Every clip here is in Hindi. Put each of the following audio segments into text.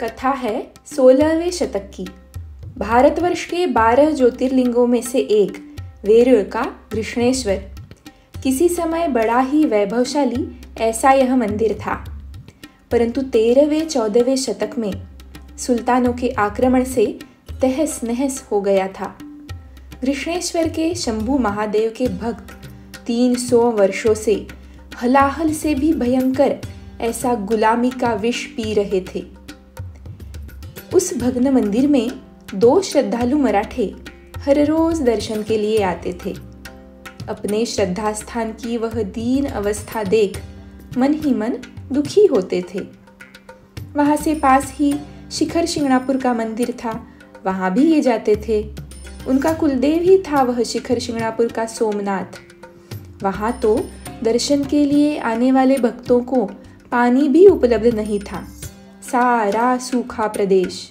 कथा है 16वें शतक की। भारतवर्ष के 12 ज्योतिर्लिंगों में से एक वेरूळ का कृष्णेश्वर किसी समय बड़ा ही वैभवशाली ऐसा यह मंदिर था, परंतु 13वें-14वें शतक में सुल्तानों के आक्रमण से तहस नहस हो गया था। कृष्णेश्वर के शंभू महादेव के भक्त 300 वर्षों से हलाहल से भी भयंकर ऐसा गुलामी का विष पी रहे थे। उस भग्न मंदिर में 2 श्रद्धालु मराठे हर रोज दर्शन के लिए आते थे। अपने श्रद्धा स्थान की वह दीन अवस्था देख मन ही मन दुखी होते थे। वहां से पास ही शिखर शिंगणापुर का मंदिर था, वहां भी ये जाते थे। उनका कुलदेव ही था वह शिखर शिंगणापुर का सोमनाथ। वहां तो दर्शन के लिए आने वाले भक्तों को पानी भी उपलब्ध नहीं था, सारा सूखा प्रदेश।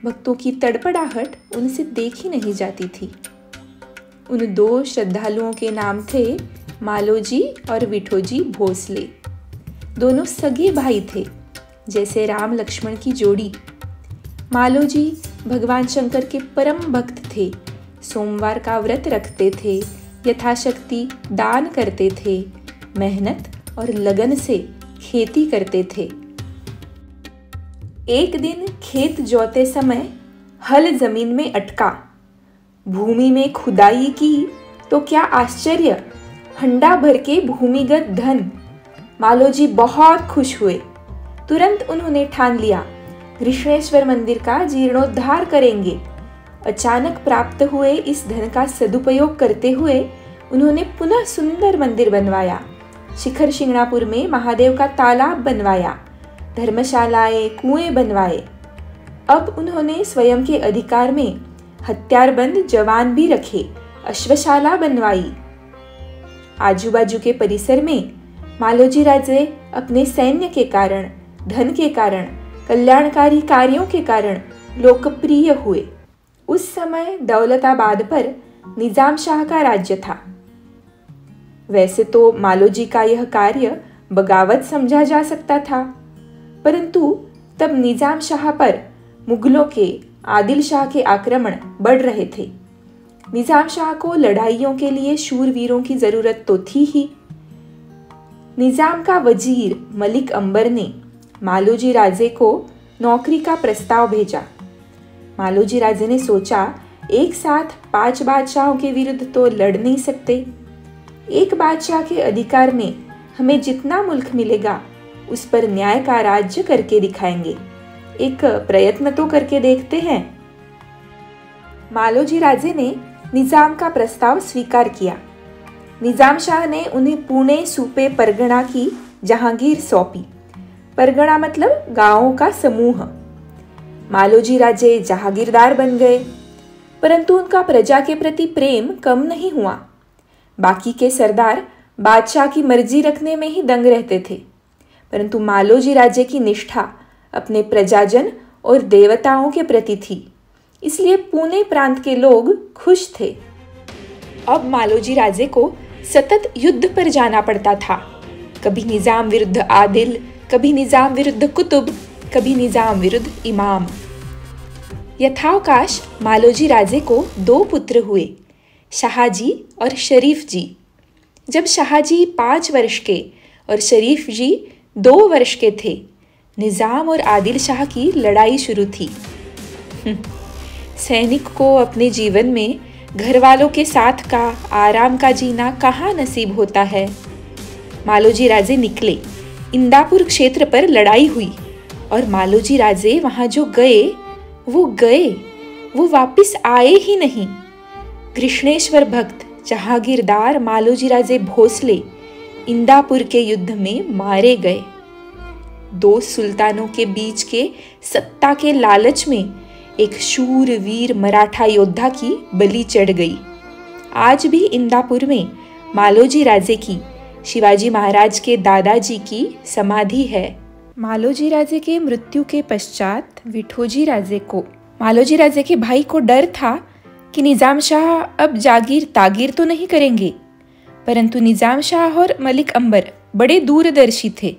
भक्तों की तड़पड़ाहट उनसे देखी नहीं जाती थी। उन 2 श्रद्धालुओं के नाम थे मालोजी और विठोजी भोसले। दोनों सगे भाई थे, जैसे राम लक्ष्मण की जोड़ी। मालोजी भगवान शंकर के परम भक्त थे। सोमवार का व्रत रखते थे, यथाशक्ति दान करते थे, मेहनत और लगन से खेती करते थे। एक दिन खेत जोते समय हल जमीन में अटका। भूमि में खुदाई की तो क्या आश्चर्य, हंडा भर के भूमिगत धन। मालोजी बहुत खुश हुए। तुरंत उन्होंने ठान लिया, कृष्णेश्वर मंदिर का जीर्णोद्धार करेंगे। अचानक प्राप्त हुए इस धन का सदुपयोग करते हुए उन्होंने पुनः सुंदर मंदिर बनवाया। शिखर शिंगणापुर में महादेव का तालाब बनवाया, धर्मशालाएं, कुएं बनवाए। अब उन्होंने स्वयं के अधिकार में हथियारबंद जवान भी रखे, अश्वशाला बनवाई। आजू-बाजू के परिसर में मालोजी राजे अपने सैन्य के कारण, धन के कारण, कल्याणकारी कार्यों के कारण लोकप्रिय हुए। उस समय दौलताबाद पर निजाम शाह का राज्य था। वैसे तो मालोजी का यह कार्य बगावत समझा जा सकता था, परंतु तब निजाम शाह पर मुगलों के आदिल शाह के आक्रमण बढ़ रहे थे। निजाम शाह को लड़ाइयों के लिए शूरवीरों की जरूरत तो थी ही। निजाम का वजीर मलिक अंबर ने मालोजी राजे को नौकरी का प्रस्ताव भेजा। मालोजी राजे ने सोचा, एक साथ 5 बादशाहों के विरुद्ध तो लड़ नहीं सकते। एक बादशाह के अधिकार में हमें जितना मुल्क मिलेगा उस पर न्याय का राज्य करके दिखाएंगे। एक प्रयत्न तो करके देखते हैं। मालोजी राजे ने निजाम का प्रस्ताव स्वीकार किया। निजाम शाह ने उन्हें पुणे सूबे परगना की जहांगीर सौंपी। परगना मतलब गांवों का समूह। मालोजी राजे जहागीरदार बन गए, परंतु उनका प्रजा के प्रति प्रेम कम नहीं हुआ। बाकी के सरदार बादशाह की मर्जी रखने में ही दंग रहते थे, परंतु मालोजी राजे की निष्ठा अपने प्रजाजन और देवताओं के प्रति थी, इसलिए पुणे प्रांत के लोग खुश थे। अब मालोजी राजे को सतत युद्ध पर जाना पड़ता था। कभी निजाम विरुद्ध आदिल, कभी निजाम विरुद्ध कुतुब, कभी निजाम विरुद्ध इमाम। यथावकाश मालोजी राजे को 2 पुत्र हुए, शाहजी और शरीफ जी। जब शाहजी 5 वर्ष के और शरीफ जी 2 वर्ष के थे, निजाम और आदिल शाह की लड़ाई शुरू थी। सैनिक को अपने जीवन में घर वालों के साथ का आराम का जीना कहाँ नसीब होता है। मालोजी राजे निकले। इंदापुर क्षेत्र पर लड़ाई हुई और मालोजी राजे वहां जो गए, वो वापस आए ही नहीं। कृष्णेश्वर भक्त जहागीरदार मालोजी राजे भोसले इंदापुर के युद्ध में मारे गए। 2 सुल्तानों के बीच के सत्ता के लालच में एक शूरवीर मराठा योद्धा की बलि चढ़ गई। आज भी इंदापुर में मालोजी राजे की शिवाजी महाराज के दादाजी की समाधि है। मालोजी राजे के मृत्यु के पश्चात विठोजी राजे को, मालोजी राजे के भाई को डर था कि निजाम शाह अब जागीर तागीर तो नहीं करेंगे, परंतु निजाम शाह और मलिक अंबर बड़े दूरदर्शी थे।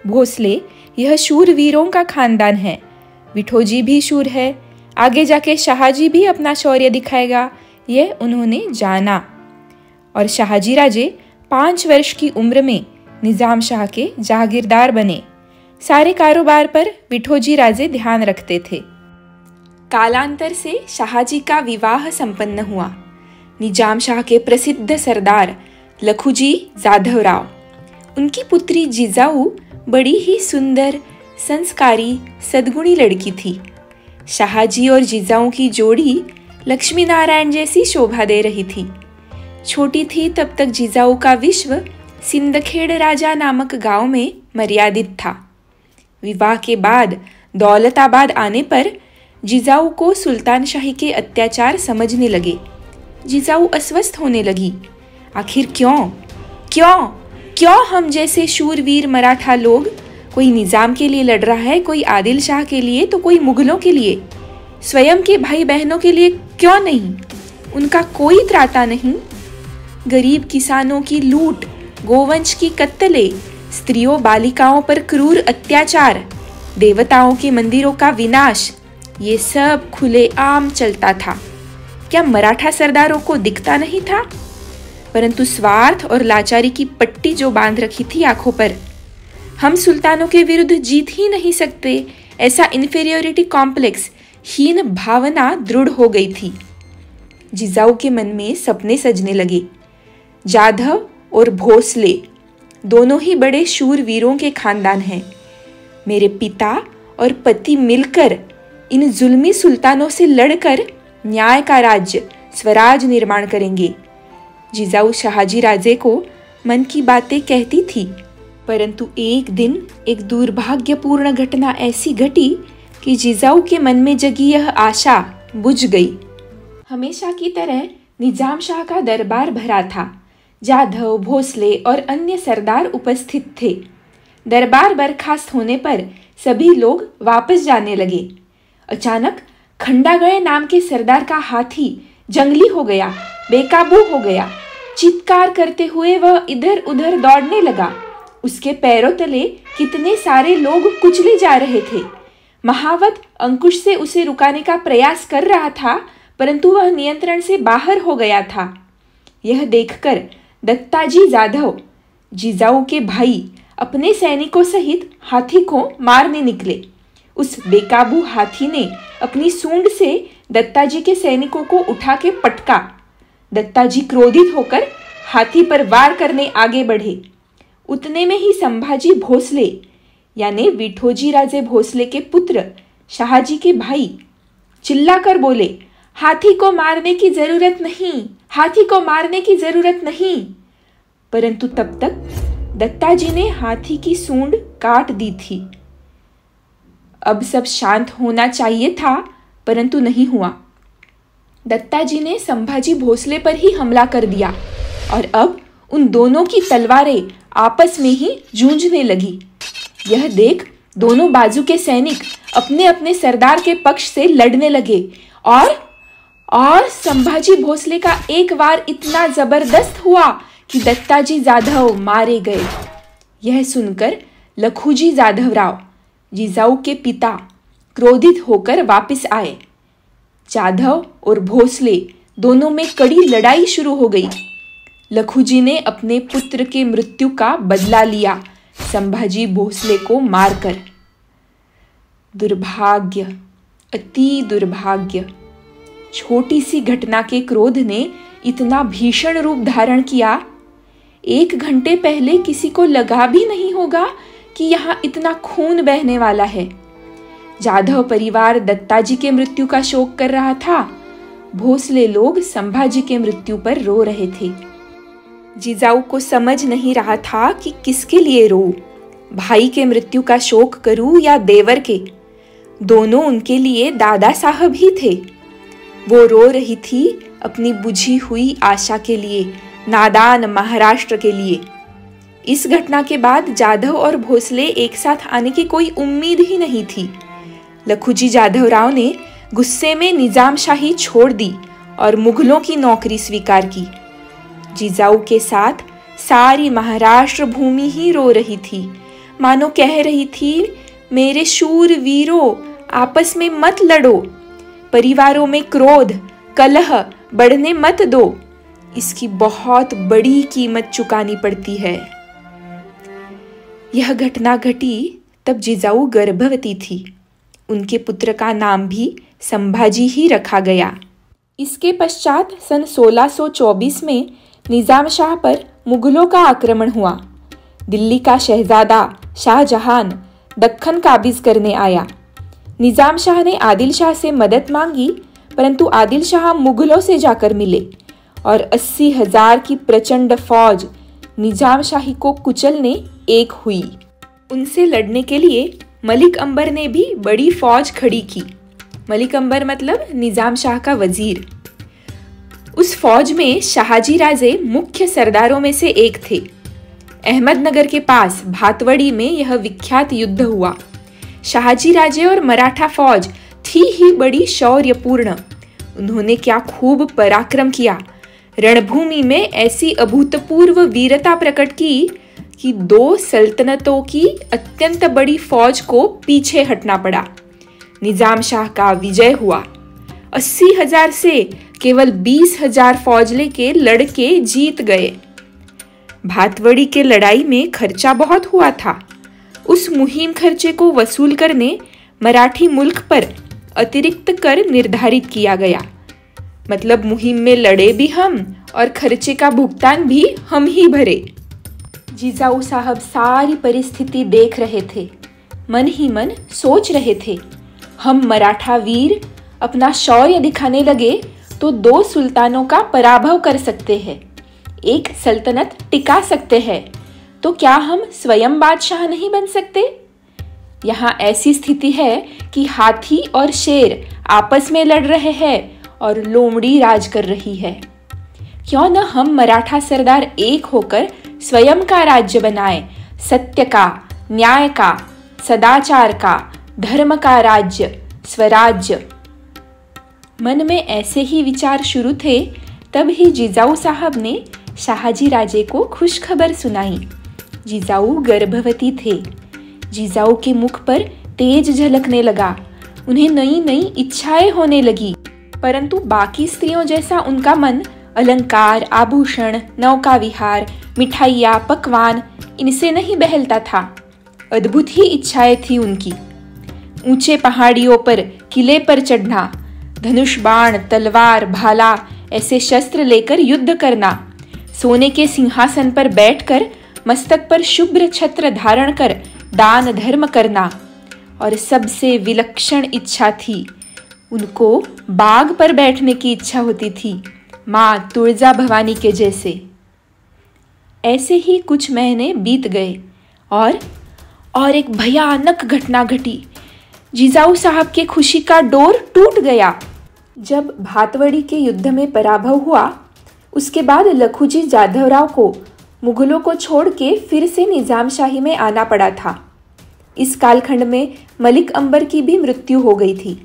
भोसले यह शूरवीरों का खानदान है, विठोजी भी शूर है, आगे जाके शाहजी भी अपना शौर्य दिखाएगा, यह उन्होंने जाना। और शाहजी राजे 5 वर्ष की उम्र में निजाम शाह के जागीरदार बने। सारे कारोबार पर विठोजी राजे ध्यान रखते थे। कालांतर से शाहजी का विवाह संपन्न हुआ। निजाम शाह के प्रसिद्ध सरदार लखुजी जाधव राव, उनकी पुत्री जिजाऊ बड़ी ही सुंदर, संस्कारी, सद्गुणी लड़की थी। शाहजी और जिजाऊ की जोड़ी लक्ष्मी नारायण जैसी शोभा दे रही थी। छोटी थी तब तक जिजाऊ का विश्व सिंदखेड़ राजा नामक गांव में मर्यादित था। विवाह के बाद दौलताबाद आने पर जिजाऊ को सुल्तान शाही के अत्याचार समझने लगे। जिजाऊ अस्वस्थ होने लगी। आखिर क्यों क्यों क्यों हम जैसे शूरवीर मराठा लोग, कोई निजाम के लिए लड़ रहा है, कोई आदिल शाह के लिए तो कोई मुगलों के लिए, स्वयं के भाई बहनों के लिए क्यों नहीं? उनका कोई त्राता नहीं। गरीब किसानों की लूट, गोवंश की कत्ले, स्त्रियों बालिकाओं पर क्रूर अत्याचार, देवताओं के मंदिरों का विनाश, ये सब खुलेआम चलता था। क्या मराठा सरदारों को दिखता नहीं था? परंतु स्वार्थ और लाचारी की पट्टी जो बांध रखी थी आंखों पर, हम सुल्तानों के विरुद्ध जीत ही नहीं सकते, ऐसा इन्फीरियोरिटी कॉम्प्लेक्स, हीन भावना दृढ़ हो गई थी। जिजाऊ के मन में सपने सजने लगे। जाधव और भोसले दोनों ही बड़े शूरवीरों के खानदान हैं। मेरे पिता और पति मिलकर इन जुल्मी सुल्तानों से लड़कर न्याय का राज्य, स्वराज निर्माण करेंगे। जिजाऊ शाहजी राजे को मन की बातें कहती थी। परंतु एक दिन एक दुर्भाग्यपूर्ण घटना ऐसी घटी कि जिजाऊ के मन में जगी यह आशा बुझ गई। हमेशा की तरह निजाम शाह का दरबार भरा था। जाधव, भोसले और अन्य सरदार उपस्थित थे। दरबार बर्खास्त होने पर सभी लोग वापस जाने लगे। अचानक खंडागढ़ नाम के सरदार का हाथी जंगली हो गया, बेकाबू हो गया। चित्कार करते हुए वह इधर उधर दौड़ने लगा। उसके पैरों तले कितने सारे लोग कुचले जा रहे थे। महावत अंकुश से उसे रुकाने का प्रयास कर रहा था, परंतु वह नियंत्रण से बाहर हो गया था। यह देखकर दत्ताजी जाधव, जिजाऊ के भाई, अपने सैनिकों सहित हाथी को मारने निकले। उस बेकाबू हाथी ने अपनी सूंड से दत्ताजी के सैनिकों को उठा के पटका। दत्ताजी क्रोधित होकर हाथी पर वार करने आगे बढ़े। उतने में ही संभाजी भोसले यानी विठोजी राजे भोसले के पुत्र शाहजी के भाई चिल्लाकर बोले, हाथी को मारने की जरूरत नहीं, हाथी को मारने की जरूरत नहीं। परंतु तब तक दत्ताजी ने हाथी की सूंड काट दी थी। अब सब शांत होना चाहिए था, परंतु नहीं हुआ। दत्ताजी ने संभाजी भोसले पर ही हमला कर दिया और अब उन दोनों की तलवारें आपस में ही जूझने लगी। यह देख दोनों बाजू के सैनिक अपने अपने सरदार के पक्ष से लड़ने लगे और संभाजी भोसले का एक वार इतना जबरदस्त हुआ कि दत्ताजी जाधव मारे गए। यह सुनकर लखुजी जाधव राव, जिजाऊ के पिता, क्रोधित होकर वापस आए। जाधव और भोसले दोनों में कड़ी लड़ाई शुरू हो गई। लखुजी ने अपने पुत्र के मृत्यु का बदला लिया, संभाजी भोसले को मारकर। दुर्भाग्य, अति दुर्भाग्य। छोटी सी घटना के क्रोध ने इतना भीषण रूप धारण किया। 1 घंटे पहले किसी को लगा भी नहीं होगा कि यहाँ इतना खून बहने वाला है। जाधव परिवार दत्ताजी के मृत्यु का शोक कर रहा था। भोसले लोग संभाजी के मृत्यु पर रो रहे थे। जिजाऊ को समझ नहीं रहा था कि किसके लिए रो, भाई के मृत्यु का शोक करूं या देवर के। दोनों उनके लिए दादा साहब ही थे। वो रो रही थी अपनी बुझी हुई आशा के लिए, नादान महाराष्ट्र के लिए। इस घटना के बाद जाधव और भोसले एक साथ आने की कोई उम्मीद ही नहीं थी। लखुजी जाधव राव ने गुस्से में निजाम शाही छोड़ दी और मुगलों की नौकरी स्वीकार की। जिजाऊ के साथ सारी महाराष्ट्र भूमि ही रो रही थी, मानो कह रही थी, मेरे शूर वीरों, आपस में मत लड़ो, परिवारों में क्रोध कलह बढ़ने मत दो, इसकी बहुत बड़ी कीमत चुकानी पड़ती है। यह घटना घटी तब जिजाऊ गर्भवती थी। उनके पुत्र का नाम भी संभाजी ही रखा गया। इसके पश्चात सन 1624 में निजाम शाह पर मुगलों का आक्रमण हुआ। दिल्ली का शहजादा शाहजहान दक्कन काबिज करने आया। निजाम शाह ने आदिल शाह से मदद मांगी, परंतु आदिल शाह मुगलों से जाकर मिले और 80,000 की प्रचंड फौज निजाम शाही को कुचलने एक हुई। उनसे लड़ने के लिए मलिक अंबर ने भी बड़ी फौज खड़ी की। मलिक अंबर मतलब निजाम शाह का वजीर। उस फौज में शाहजी राजे मुख्य सरदारों में से एक थे। अहमदनगर के पास भातवड़ी में यह विख्यात युद्ध हुआ। शाहजी राजे और मराठा फौज थी ही बड़ी शौर्यपूर्ण। उन्होंने क्या खूब पराक्रम किया। रणभूमि में ऐसी अभूतपूर्व वीरता प्रकट की कि 2 सल्तनतों की अत्यंत बड़ी फौज को पीछे हटना पड़ा। निजाम शाह का विजय हुआ। 80,000 से केवल 20,000 फौज लेके लड़के जीत गए। भातवड़ी के लड़ाई में खर्चा बहुत हुआ था। उस मुहिम खर्चे को वसूल करने मराठी मुल्क पर अतिरिक्त कर निर्धारित किया गया। मतलब मुहिम में लड़े भी हम और खर्चे का भुगतान भी हम ही भरे। जिजाऊ साहब सारी परिस्थिति देख रहे थे। मन ही मन सोच रहे थे, हम मराठा वीर अपना शौर्य दिखाने लगे तो 2 सुल्तानों का पराभव कर सकते हैं, एक सल्तनत टिका सकते हैं, तो क्या हम स्वयं बादशाह नहीं बन सकते? यहाँ ऐसी स्थिति है कि हाथी और शेर आपस में लड़ रहे हैं और लोमड़ी राज कर रही है। क्यों न हम मराठा सरदार एक होकर स्वयं का राज्य बनाएं, सत्य का, न्याय का, सदाचार का, धर्म का राज्य, स्वराज्य। मन में ऐसे ही विचार शुरू थे, तब ही जिजाऊ साहब ने शाहजी राजे को खुशखबर सुनाई। जिजाऊ गर्भवती थे। जिजाऊ के मुख पर तेज झलकने लगा। उन्हें नई नई इच्छाएं होने लगी, परंतु बाकी स्त्रियों जैसा उनका मन अलंकार, आभूषण, नौका विहार, मिठाइयाँ, पकवान इनसे नहीं बहलता था। अद्भुत ही इच्छाएं थी उनकी। ऊंचे पहाड़ियों पर किले पर चढ़ना, धनुष बाण, तलवार, भाला ऐसे शस्त्र लेकर युद्ध करना, सोने के सिंहासन पर बैठकर मस्तक पर शुभ्र छत्र धारण कर दान धर्म करना, और सबसे विलक्षण इच्छा थी, उनको बाग पर बैठने की इच्छा होती थी, माँ तुळजा भवानी के जैसे। ऐसे ही कुछ महीने बीत गए और एक भयानक घटना घटी। जिजाऊ साहब के खुशी का डोर टूट गया। जब भातवड़ी के युद्ध में पराभव हुआ, उसके बाद लखुजी जाधवराव को मुगलों को छोड़ के फिर से निजाम शाही में आना पड़ा था। इस कालखंड में मलिक अंबर की भी मृत्यु हो गई थी।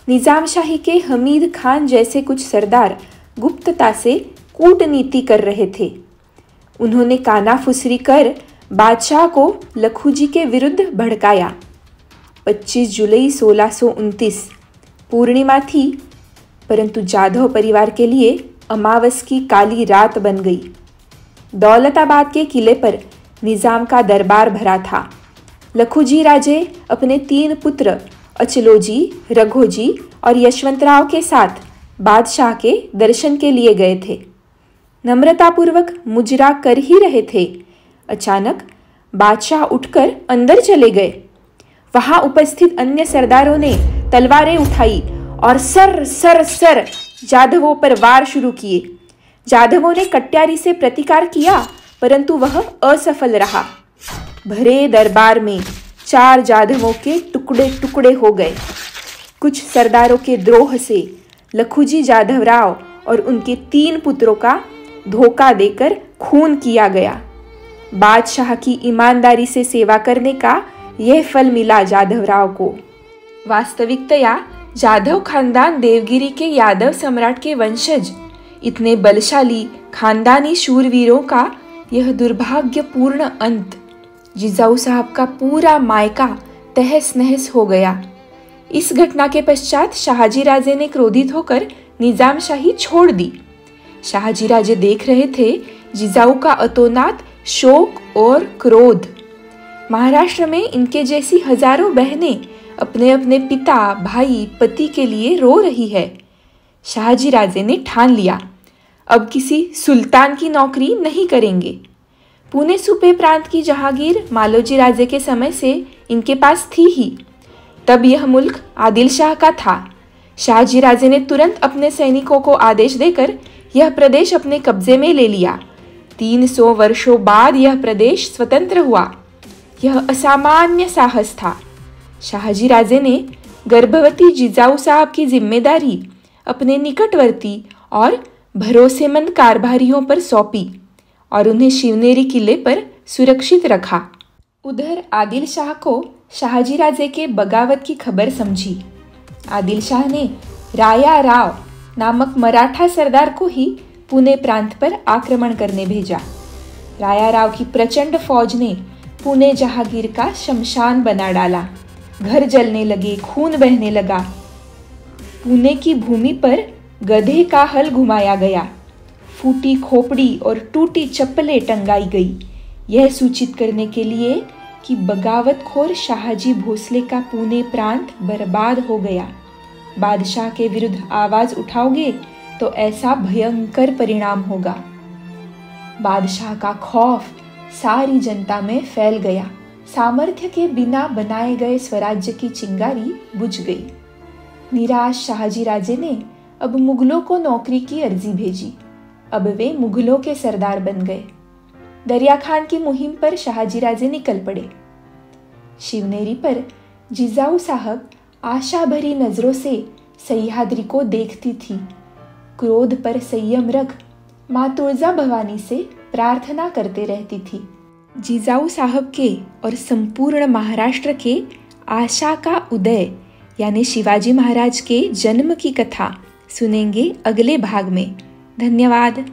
निजाम शाही के हमीद खान जैसे कुछ सरदार गुप्तता से कूटनीति कर रहे थे। उन्होंने कानाफुसरी कर बादशाह को लखुजी के विरुद्ध भड़काया। 25 जुलाई 1629 पूर्णिमा थी, परंतु जाधव परिवार के लिए अमावस की काली रात बन गई। दौलताबाद के किले पर निजाम का दरबार भरा था। लखुजी राजे अपने 3 पुत्र अचलोजी, रघोजी और यशवंतराव के साथ बादशाह के दर्शन के लिए गए थे। नम्रतापूर्वक मुजरा कर ही रहे थे, अचानक बादशाह उठकर अंदर चले गए। वहां उपस्थित अन्य सरदारों ने तलवारें उठाई और सर सर सर जाधवों पर वार शुरू किए। जाधवों ने कट्यारी से प्रतिकार किया, परंतु वह असफल रहा। भरे दरबार में 4 जाधवों के टुकड़े टुकड़े हो गए। कुछ सरदारों के द्रोह से लखुजी जाधवराव और उनके 3 पुत्रों का धोखा देकर खून किया गया। बादशाह की ईमानदारी से सेवा करने का यह फल मिला जाधवराव को। वास्तविकतया जाधव खानदान देवगिरी के यादव सम्राट के वंशज, इतने बलशाली खानदानी शूरवीरों का यह दुर्भाग्यपूर्ण अंत। जिजाऊ साहब का पूरा मायका तहस नहस हो गया। इस घटना के पश्चात शाहजी राजे ने क्रोधित होकर निजामशाही छोड़ दी। शाहजी राजे देख रहे थे जिजाऊ का अतोनात शोक और क्रोध। महाराष्ट्र में इनके जैसी हजारों बहनें अपने अपने पिता, भाई, पति के लिए रो रही है। शाहजी राजे ने ठान लिया, अब किसी सुल्तान की नौकरी नहीं करेंगे। पुणे सूबे प्रांत की जहांगीर मालोजी राजे के समय से इनके पास थी ही। तब यह मुल्क आदिल शाह का था। शाहजी राजे ने तुरंत अपने सैनिकों को आदेश देकर यह प्रदेश अपने कब्जे में ले लिया। 300 वर्षों बाद यह प्रदेश स्वतंत्र हुआ। यह असामान्य साहस था। शाहजी राजे ने गर्भवती जिजाऊ साहब की जिम्मेदारी अपने निकटवर्ती और भरोसेमंद कारभारियों पर सौंपी और उन्हें शिवनेरी किले पर सुरक्षित रखा। उधर आदिल शाह को शाहजी राजे के बगावत की खबर समझी। आदिल शाह ने राया राव नामक मराठा सरदार को ही पुणे प्रांत पर आक्रमण करने भेजा। राया राव की प्रचंड फौज ने पुणे जहांगीर का शमशान बना डाला। घर जलने लगे, खून बहने लगा। पुणे की भूमि पर गधे का हल घुमाया गया, फूटी खोपड़ी और टूटी चप्पलें टंगाई गई, यह सूचित करने के लिए कि बगावतखोर शाहजी भोसले का पुणे प्रांत बर्बाद हो गया। बादशाह के विरुद्ध आवाज उठाओगे तो ऐसा भयंकर परिणाम होगा। बादशाह का खौफ सारी जनता में फैल गया। सामर्थ्य के बिना बनाए गए स्वराज्य की चिंगारी बुझ गई। निराश शाहजी राजे ने अब मुगलों को नौकरी की अर्जी भेजी। अब वे मुगलों के सरदार बन गए। दरिया खान की मुहिम पर शाहजी राजे निकल पड़े। शिवनेरी पर जिजाऊ साहब आशा भरी नजरों से सह्याद्री को देखती थी। क्रोध पर संयम रख माँ तुळजा भवानी से प्रार्थना करते रहती थी। जिजाऊ साहब के और संपूर्ण महाराष्ट्र के आशा का उदय यानी शिवाजी महाराज के जन्म की कथा सुनेंगे अगले भाग में। धन्यवाद।